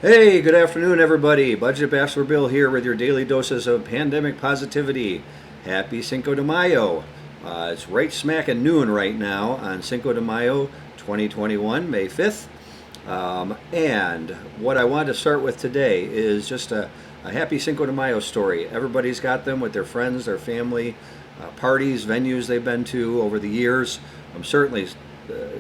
Hey, good afternoon, everybody. Budget Bachelor Bill here with your daily doses of pandemic positivity. Happy Cinco de Mayo. It's right smack at noon right now on Cinco de Mayo 2021, May 5th. And what I wanted to start with today is just a happy Cinco de Mayo story. Everybody's got them with their friends, their family, parties, venues they've been to over the years. I'm certainly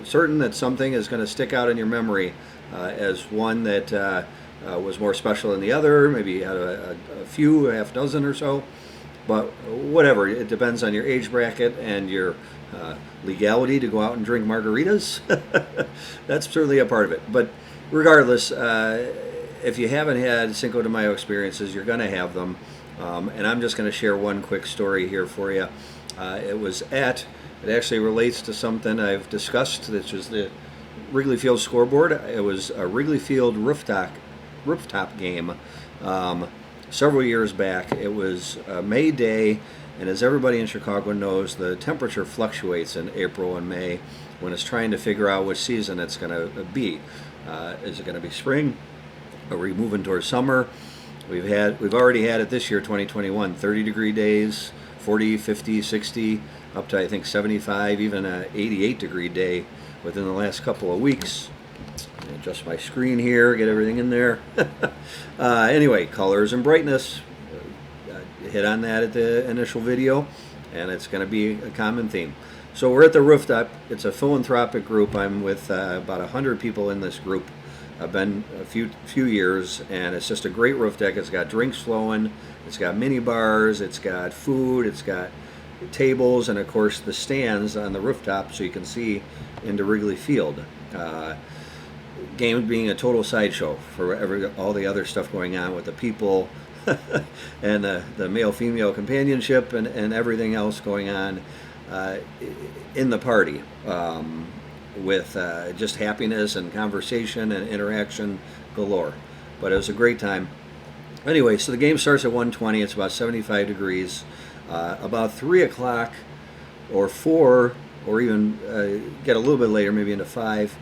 certain that something is going to stick out in your memory as one that was more special than the other. Maybe you had a few, a half dozen or so. But whatever, it depends on your age bracket and your legality to go out and drink margaritas. That's certainly a part of it. But regardless, if you haven't had Cinco de Mayo experiences, you're going to have them. And I'm just going to share one quick story here for you. It actually relates to something I've discussed, which is the Wrigley Field scoreboard. It was a Wrigley Field rooftop game several years back. It was May Day, and as everybody in Chicago knows, the temperature fluctuates in April and May when it's trying to figure out which season it's going to be. Is it going to be spring? Are we moving towards summer? We've already had it this year, 2021, 30-degree days, 40, 50, 60, up to I think 75, even an 88-degree day within the last couple of weeks. Adjust my screen here, get everything in there. Anyway, colors and brightness. Hit on that at the initial video, and it's going to be a common theme. So we're at the rooftop. It's a philanthropic group. I'm with about 100 people in this group. I've been a few years, and it's just a great roof deck. It's got drinks flowing. It's got mini bars. It's got food. It's got tables, and of course the stands on the rooftop so you can see into Wrigley Field. Game being a total sideshow for all the other stuff going on with the people and the male-female companionship and everything else going on in the party, with just happiness and conversation and interaction galore. But it was a great time. Anyway, so the game starts at 1:20. It's about 75 degrees. About 3 o'clock or 4, or even get a little bit later, maybe into 5,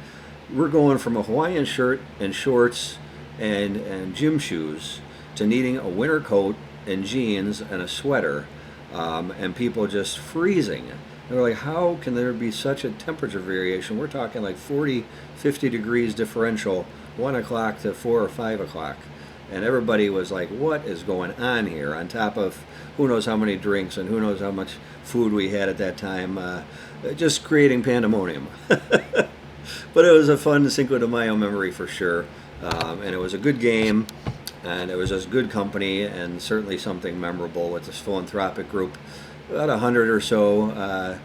we're going from a Hawaiian shirt and shorts and gym shoes to needing a winter coat and jeans and a sweater, and people just freezing. And they're like, how can there be such a temperature variation? We're talking like 40, 50 degrees differential, 1 o'clock to 4 or 5 o'clock. And everybody was like, what is going on here? On top of who knows how many drinks and who knows how much food we had at that time, just creating pandemonium. But it was a fun Cinco de Mayo memory for sure. And it was a good game, and it was just good company, and certainly something memorable with this philanthropic group. About 100 or so.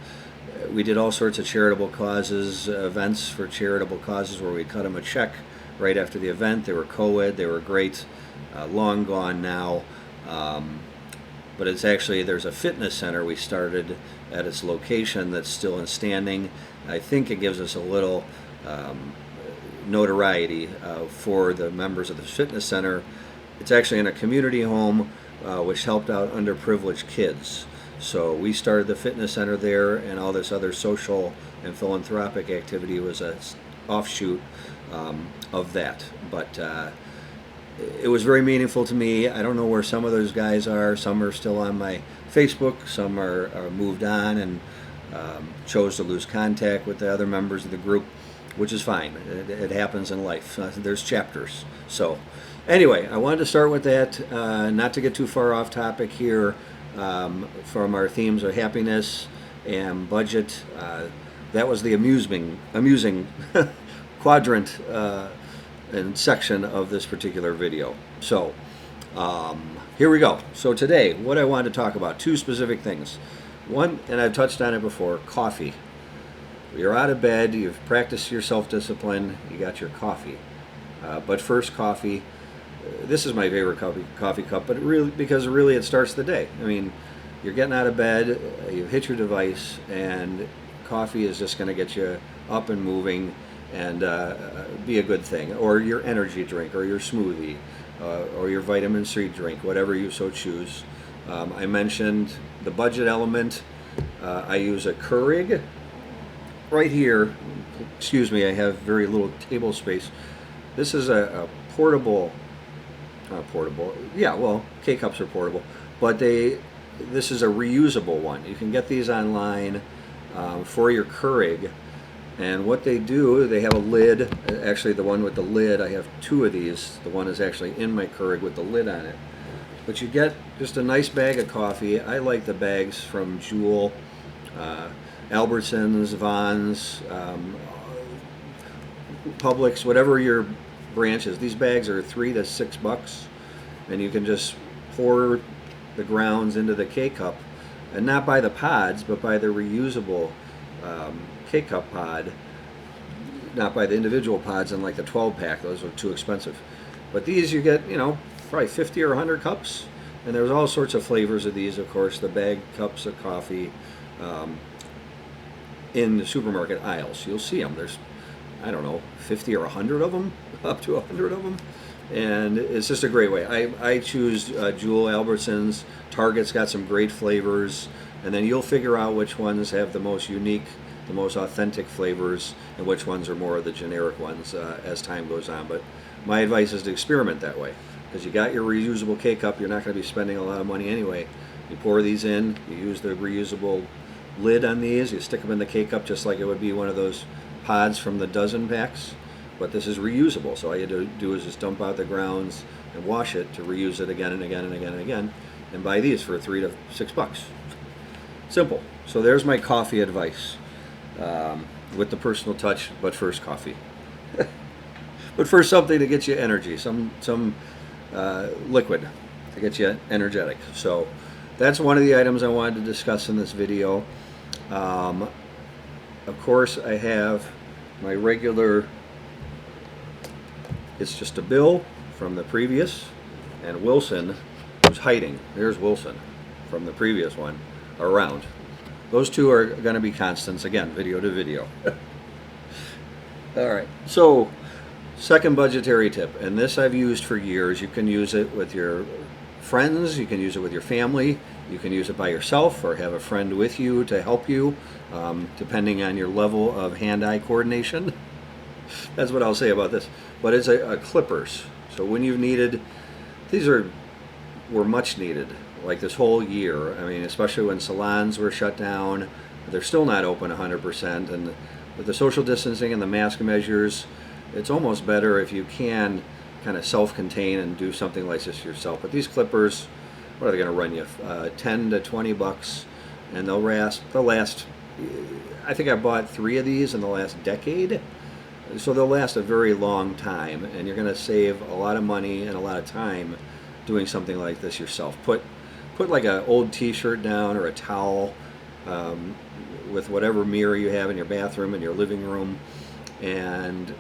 We did all sorts of charitable causes, events for charitable causes where we cut them a check right after the event. They were co-ed, they were great, long gone now. But it's actually, there's a fitness center we started at its location that's still in standing. I think it gives us a little notoriety for the members of the fitness center. It's actually in a community home which helped out underprivileged kids. So we started the fitness center there, and all this other social and philanthropic activity was an offshoot of that. But it was very meaningful to me. I don't know where some of those guys are. Some are still on my Facebook. Some are moved on and chose to lose contact with the other members of the group, which is fine. It happens in life. There's chapters. So anyway, I wanted to start with that, not to get too far off topic here from our themes of happiness and budget. That was the amusing quadrant and section of this particular video. So here we go. So today, what I wanted to talk about, two specific things. One, and I've touched on it before, coffee. You're out of bed, you've practiced your self-discipline, you got your coffee. But first, coffee. This is my favorite coffee cup, but because really it starts the day. I mean, you're getting out of bed, you've hit your device, and coffee is just going to get you up and moving and be a good thing. Or your energy drink, or your smoothie, or your vitamin C drink, whatever you so choose. I mentioned the budget element. I use a Keurig. Right here, excuse me, I have very little table space. This is a portable, portable. Yeah, well, K-cups are portable, but this is a reusable one. You can get these online for your Keurig. And what they do, they have a lid. Actually, the one with the lid, I have two of these. The one is actually in my Keurig with the lid on it. But you get just a nice bag of coffee. I like the bags from Jewel, Albertsons, Vons, Publix, whatever your branch is. These bags are $3 to $6, and you can just pour the grounds into the K-cup, and not by the pods, but by the reusable K-cup pod, not by the individual pods in like the 12-pack. Those are too expensive. But these you get, probably 50 or 100 cups, and there's all sorts of flavors of these, of course, the bag cups of coffee in the supermarket aisles. You'll see them. There's, I don't know, 50 or 100 of them, up to 100 of them. And it's just a great way. I choose Jewel, Albertsons. Target's got some great flavors, and then you'll figure out which ones have the most unique, the most authentic flavors, and which ones are more of the generic ones as time goes on. But my advice is to experiment that way, because you got your reusable K-cup. You're not going to be spending a lot of money anyway. You pour these in, you use the reusable lid on these, you stick them in the K-cup just like it would be one of those pods from the dozen packs. But this is reusable, so all you have to do is just dump out the grounds and wash it to reuse it again and again and again and again, and buy these for $3 to $6. Simple. So there's my coffee advice, with the personal touch, but first coffee. But first something to get you energy, some liquid to get you energetic. So that's one of the items I wanted to discuss in this video. Of course, I have my regular, it's just a bill from the previous, and Wilson, who's hiding, there's Wilson from the previous one, around. Those two are going to be constants, again, video to video. All right, so second budgetary tip, and this I've used for years. You can use it with your friends, you can use it with your family, you can use it by yourself or have a friend with you to help you, depending on your level of hand-eye coordination. That's what I'll say about this. But it's a clippers. So when you've needed, these were much needed, like this whole year. I mean, especially when salons were shut down. They're still not open 100%, and with the social distancing and the mask measures, it's almost better if you can kind of self-contain and do something like this yourself. But these clippers, what are they going to run you? 10 to 20 bucks, and they'll last. I think I bought 3 of these in the last decade, so they'll last a very long time, and you're going to save a lot of money and a lot of time doing something like this yourself. Put like an old T-shirt down or a towel with whatever mirror you have in your bathroom, in your living room, and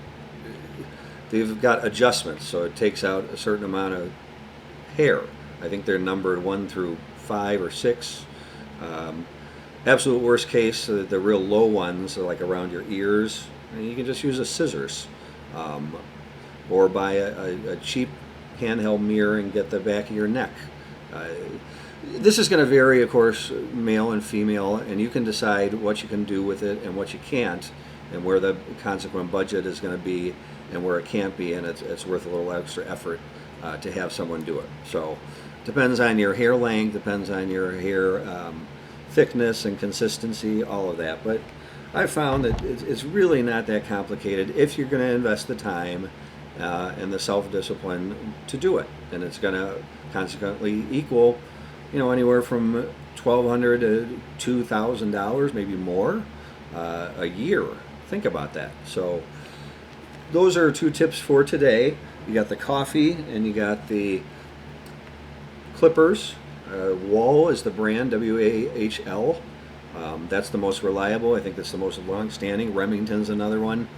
they've got adjustments, so it takes out a certain amount of hair. I think they're numbered 1 through 5 or 6. Absolute worst case, the real low ones are like around your ears, and you can just use a scissors, or buy a cheap handheld mirror and get the back of your neck. This is going to vary, of course, male and female, and you can decide what you can do with it and what you can't, and where the consequent budget is going to be and where it can't be, and it's worth a little extra effort to have someone do it. So depends on your hair length, depends on your hair thickness and consistency, all of that. But I found that it's really not that complicated if you're going to invest the time and the self-discipline to do it, and it's going to consequently equal, anywhere from $1,200 to $2,000, maybe more, a year. Think about that. So those are 2 tips for today. You got the coffee and you got the clippers. Wahl is the brand, W-A-H-L. That's the most reliable. I think that's the most long-standing. Remington's another one.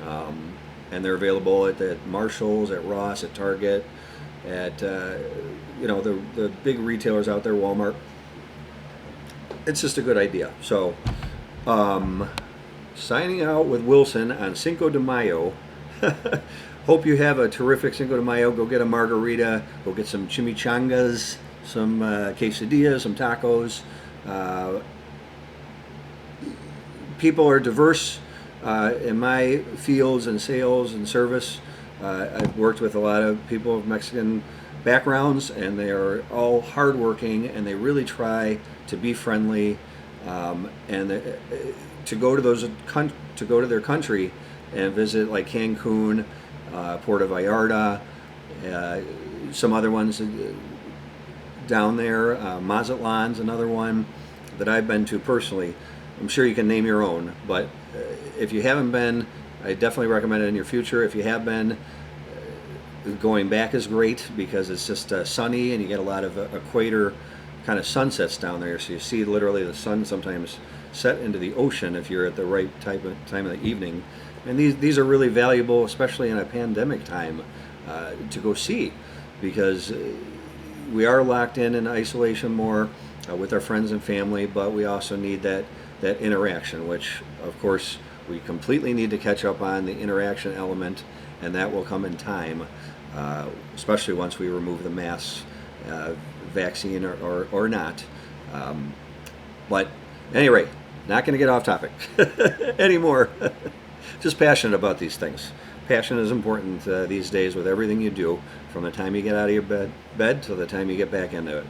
And they're available at Marshall's, at Ross, at Target, at the big retailers out there, Walmart. It's just a good idea. So signing out with Wilson on Cinco de Mayo. Hope you have a terrific Cinco de Mayo. Go get a margarita, go get some chimichangas, some quesadillas, some tacos. People are diverse in my fields and sales and service. I've worked with a lot of people of Mexican backgrounds, and they are all hardworking, and they really try to be friendly, to go to to go to their country and visit like Cancun, Puerto Vallarta, some other ones down there. Mazatlan's another one that I've been to personally. I'm sure you can name your own, but if you haven't been, I definitely recommend it in your future. If you have been, going back is great because it's just sunny, and you get a lot of equator kind of sunsets down there, so you see literally the sun sometimes set into the ocean if you're at the right time of the evening. And these are really valuable, especially in a pandemic time, to go see, because we are locked in isolation more with our friends and family, but we also need that interaction, which of course we completely need to catch up on the interaction element, and that will come in time, especially once we remove the masks, vaccine or not. But anyway, not going to get off topic anymore. Just passionate about these things. Passion is important these days with everything you do, from the time you get out of your bed to the time you get back into it.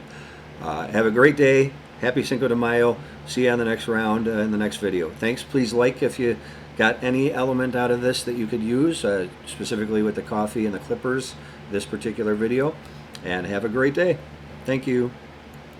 Have a great day. Happy Cinco de Mayo. See you on the next round in the next video. Thanks. Please like if you got any element out of this that you could use, specifically with the coffee and the clippers, this particular video. And have a great day. Thank you.